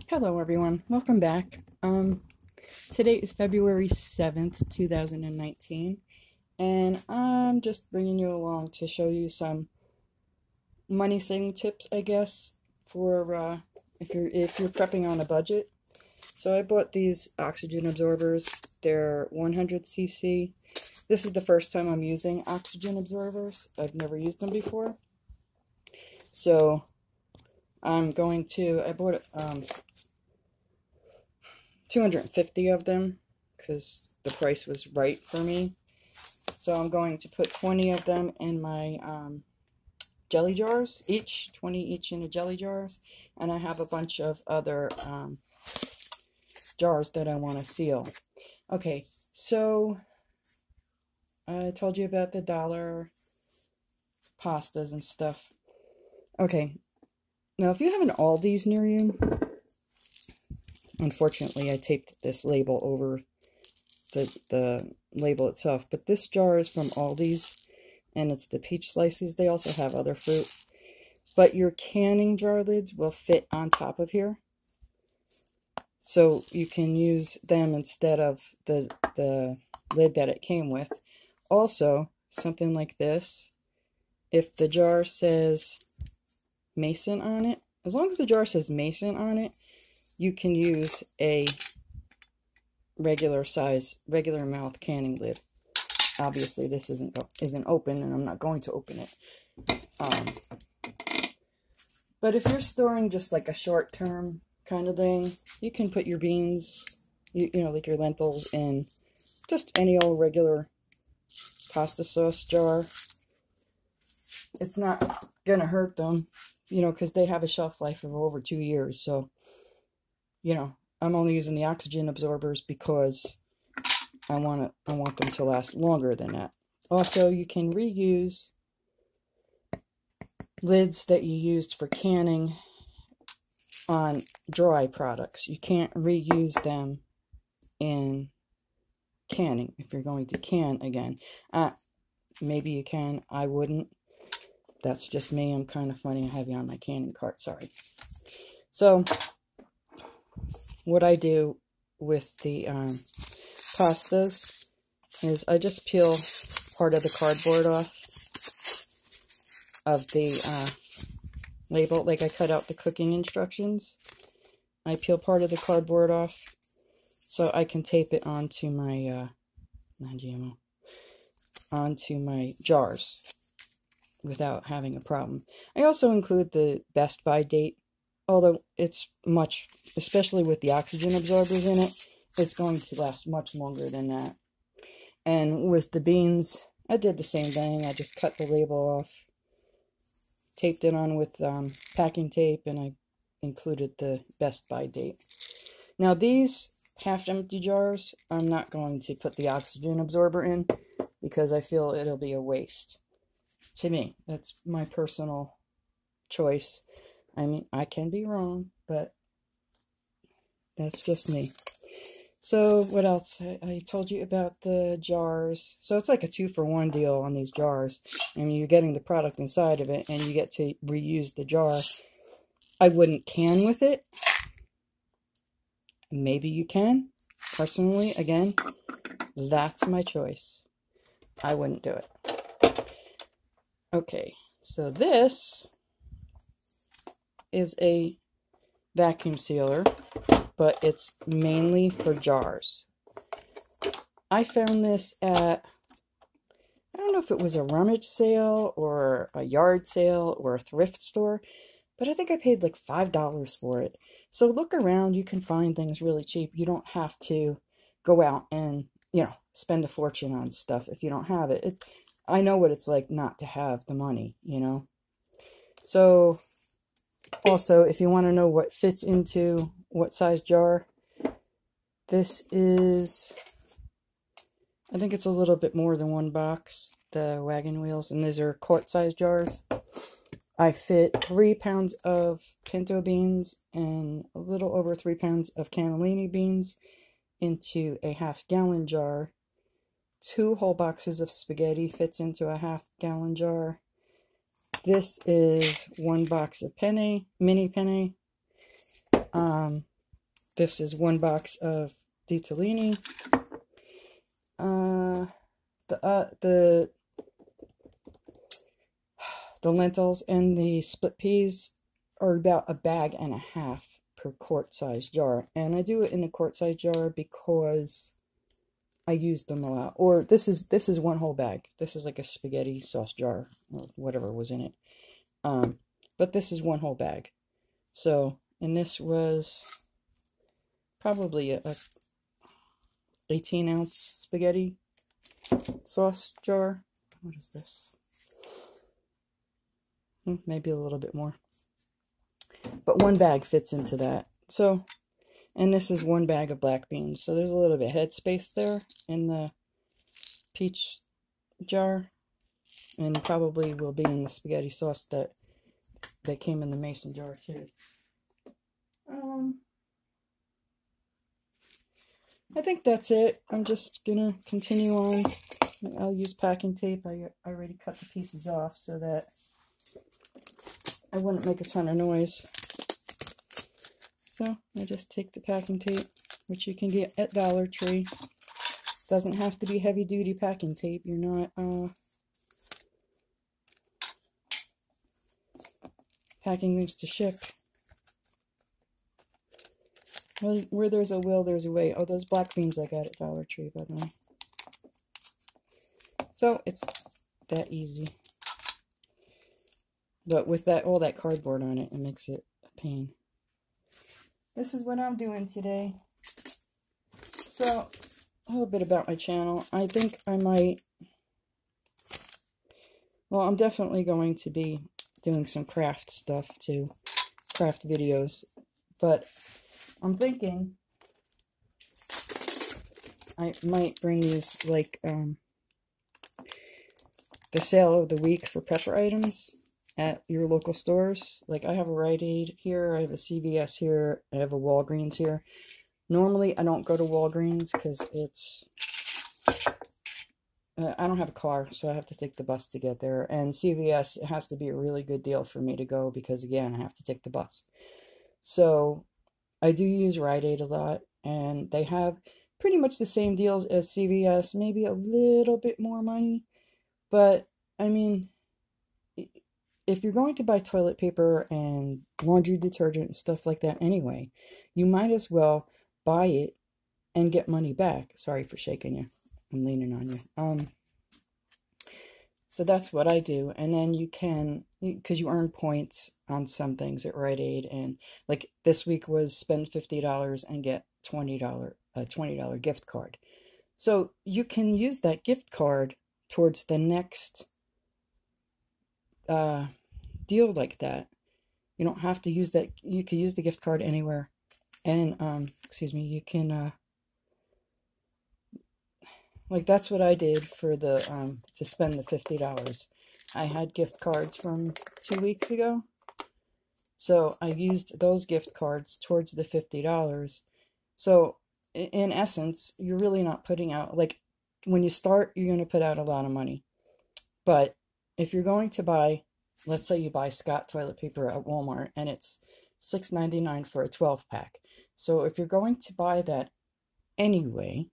Hello everyone, welcome back. Today is February 7th, 2019, and I'm just bringing you along to show you some money saving tips, I guess, for if you're prepping on a budget. So I bought these oxygen absorbers. They're 100cc. This is the first time I'm using oxygen absorbers. I've never used them before. So I bought 250 of them because the price was right for me. So I'm going to put 20 of them in my jelly jars, 20 each in the jelly jars. And I have a bunch of other jars that I want to seal. Okay, so I told you about the dollar pastas and stuff. Okay, now if you have an Aldi's near you, unfortunately I taped this label over the label itself, but this jar is from Aldi's, and it's the peach slices. They also have other fruit, but your canning jar lids will fit on top of here, so you can use them instead of the lid that it came with. Also, something like this, if the jar says Mason on it, as long as the jar says Mason on it, you can use a regular mouth canning lid. Obviously this isn't open, and I'm not going to open it. But if you're storing just like a short-term kind of thing, you can put your beans, you know, like your lentils, in just any old regular pasta sauce jar. It's not gonna hurt them, you know, because they have a shelf life of over 2 years. So, you know, I'm only using the oxygen absorbers because I want them to last longer than that. Also, you can reuse lids that you used for canning on dry products. You can't reuse them in canning if you're going to can again. Maybe you can. I wouldn't. That's just me. I'm kind of funny and heavy on my canning cart. Sorry. So, what I do with the pastas is I just peel part of the cardboard off of the label. Like, I cut out the cooking instructions. I peel part of the cardboard off so I can tape it onto my non-GMO, onto my jars without having a problem. I also include the best by date, although it's much, especially with the oxygen absorbers in it, it's going to last much longer than that. And with the beans, I did the same thing. I just cut the label off, taped it on with packing tape, and I included the best by date. Now these half-empty jars, I'm not going to put the oxygen absorber in because I feel it'll be a waste. To me, that's my personal choice. I mean, I can be wrong, but that's just me. So, what else? I told you about the jars. So, it's like a 2-for-1 deal on these jars. I mean, you're getting the product inside of it, and you get to reuse the jar. I wouldn't can with it. Maybe you can. Personally, again, that's my choice. I wouldn't do it. Okay, so this is a vacuum sealer, but it's mainly for jars. I found this at, I don't know if it was a rummage sale or a yard sale or a thrift store, but I think I paid like $5 for it. So look around, you can find things really cheap. You don't have to go out and, you know, spend a fortune on stuff if you don't have it. I know what it's like not to have the money, you know. So, also, if you want to know what fits into what size jar, this is, I think it's a little bit more than one box, the wagon wheels, and these are quart-size jars. I fit 3 pounds of pinto beans and a little over 3 pounds of cannellini beans into a half-gallon jar. 2 whole boxes of spaghetti fits into a half-gallon jar. This is 1 box of penne, mini penne. This is one box of ditalini. The lentils and the split peas are about a bag and a half per quart size jar. And I do it in a quart size jar because I use them a lot. Or this is one whole bag. This is like a spaghetti sauce jar or whatever was in it. But this is one whole bag. So, and this was probably a 18-ounce spaghetti sauce jar. What is this? Maybe a little bit more. But one bag fits into that. So, and this is one bag of black beans. So there's a little bit head space there in the peach jar. And probably will be in the spaghetti sauce that came in the mason jar too. I think that's it. I'm just gonna continue on. I'll use packing tape. I already cut the pieces off so that I wouldn't make a ton of noise. So I just take the packing tape, which you can get at Dollar Tree. Doesn't have to be heavy duty packing tape. You're not packing things to ship. Well, where there's a will, there's a way. Oh, those black beans I got at Dollar Tree, by the way. So it's that easy. But with that, all that cardboard on it, it makes it a pain. This is what I'm doing today. So, a little bit about my channel. I think I might... Well, I'm definitely going to be doing some craft stuff too. Craft videos. But I'm thinking I might bring these, like, the sale of the week for pepper items at your local stores. Like, I have a Rite Aid here, I have a CVS here, I have a Walgreens here. Normally, I don't go to Walgreens because it's... I don't have a car, so I have to take the bus to get there. And CVS, it has to be a really good deal for me to go because, again, I have to take the bus. So, I do use Rite Aid a lot, and they have pretty much the same deals as CVS, maybe a little bit more money. But, I mean, if you're going to buy toilet paper and laundry detergent and stuff like that anyway, you might as well buy it and get money back. Sorry for shaking you. I'm leaning on you. So that's what I do. And then you can, because you earn points on some things at Rite Aid. And like this week was spend $50 and get a $20 gift card. So you can use that gift card towards the next deal like that. You don't have to use that. You can use the gift card anywhere. And, excuse me, you can, like, that's what I did for the, to spend the $50. I had gift cards from 2 weeks ago. So I used those gift cards towards the $50. So, in essence, you're really not putting out, like, when you start, you're going to put out a lot of money. But if you're going to buy, let's say you buy Scott toilet paper at Walmart, and it's $6.99 for a 12-pack. So if you're going to buy that anyway,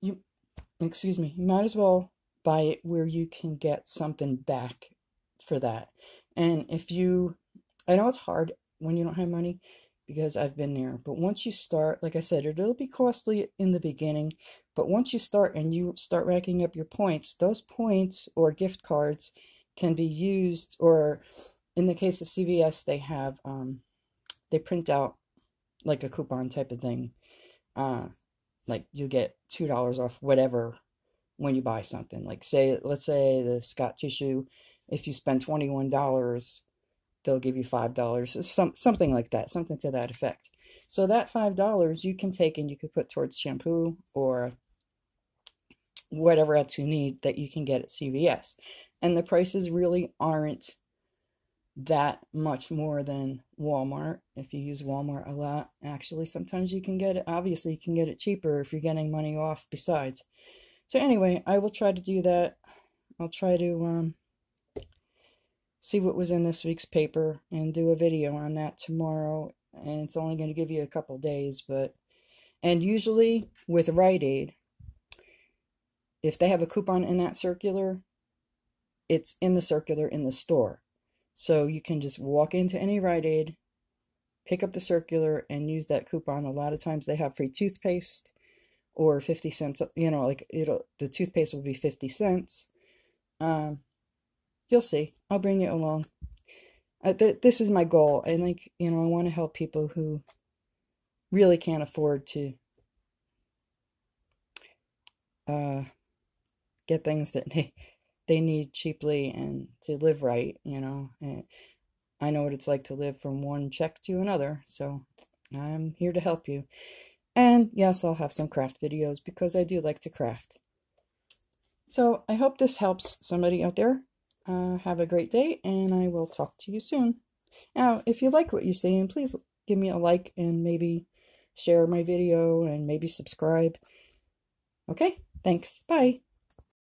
you might as well buy it where you can get something back for that. And if you, I know it's hard when you don't have money because I've been there, but once you start, like I said, it'll be costly in the beginning, but once you start and you start racking up your points, those points or gift cards can be used, or in the case of CVS, they have, they print out like a coupon type of thing. Like you get $2 off whatever when you buy something. Like let's say the Scott tissue, if you spend $21, they'll give you $5. Something like that, something to that effect. So that $5 you can take and you could put towards shampoo or whatever else you need that you can get at CVS. And the prices really aren't that much more than Walmart. If you use Walmart a lot, actually sometimes you can get it, obviously you can get it cheaper if you're getting money off besides. So anyway, I will try to do that. I'll try to see what was in this week's paper and do a video on that tomorrow. and it's only going to give you a couple days, and usually with Rite Aid, if they have a coupon in that circular, it's in the circular in the store. So you can just walk into any Rite Aid, pick up the circular, and use that coupon. A lot of times they have free toothpaste or 50 cents, like the toothpaste will be 50 cents. You'll see. I'll bring you along. This is my goal. And I want to help people who really can't afford to get things that they need cheaply and to live right, and I know what it's like to live from one check to another, so I'm here to help you. And yes, I'll have some craft videos because I do like to craft. So I hope this helps somebody out there. Have a great day, and I will talk to you soon. Now, if you like what you're seeing, please give me a like and maybe share my video and maybe subscribe. Okay, thanks. Bye.